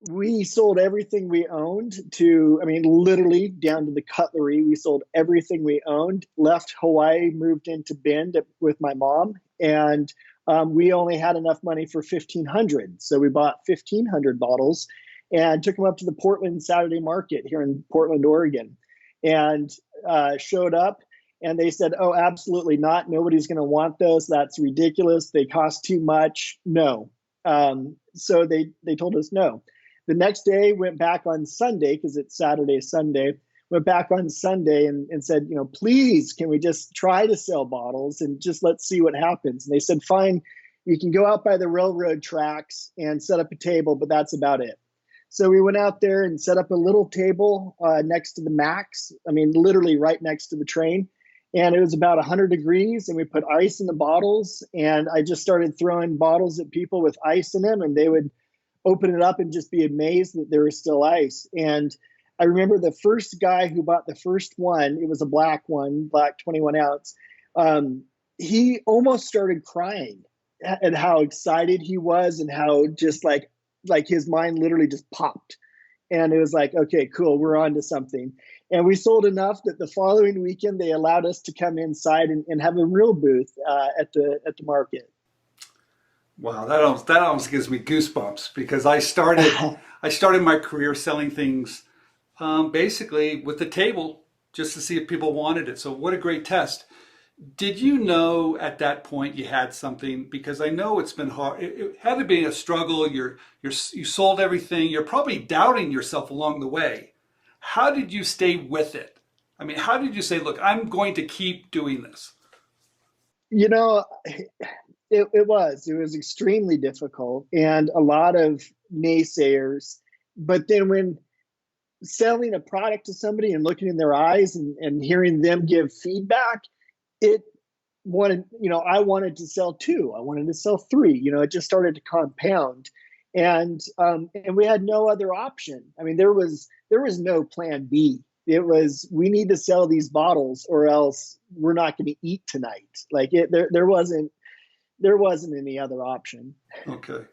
We sold everything we owned I mean, literally down to the cutlery. We sold everything we owned, left Hawaii, moved into Bend with my mom, and we only had enough money for 1,500. So we bought 1,500 bottles and took them up to the Portland Saturday Market here in Portland, Oregon, and showed up. And they said, "Oh, absolutely not. Nobody's going to want those. That's ridiculous. They cost too much. No." So they told us no. The next day, went back on Sunday, because it's Saturday, Sunday, went back on Sunday and said, please, can we just try to sell bottles and just let's see what happens? And they said, fine, you can go out by the railroad tracks and set up a table, but that's about it. So we went out there and set up a little table next to the Max. I mean, literally right next to the train. And it was about 100 degrees, and we put ice in the bottles. And I just started throwing bottles at people with ice in them, and they would open it up and just be amazed that there was still ice. And I remember the first guy who bought the first one, it was a black one, black 21 ounce. He almost started crying at how excited he was and how just like his mind literally just popped. And it was like, okay, cool, we're on to something. And we sold enough that the following weekend, they allowed us to come inside and have a real booth at the market. Wow, that almost gives me goosebumps because I started my career selling things basically with the table just to see if people wanted it. So what a great test. Did you know at that point you had something? Because I know it's been hard. It had to be a struggle. You sold everything. You're probably doubting yourself along the way. How did you stay with it? I mean, how did you say, look, I'm going to keep doing this? You know, it was extremely difficult and a lot of naysayers. But then when selling a product to somebody and looking in their eyes and hearing them give feedback, it I wanted to sell two. I wanted to sell three. It just started to compound. And we had no other option. I mean, there was no plan B. It was, we need to sell these bottles or else we're not going to eat tonight. Like there wasn't any other option. Okay.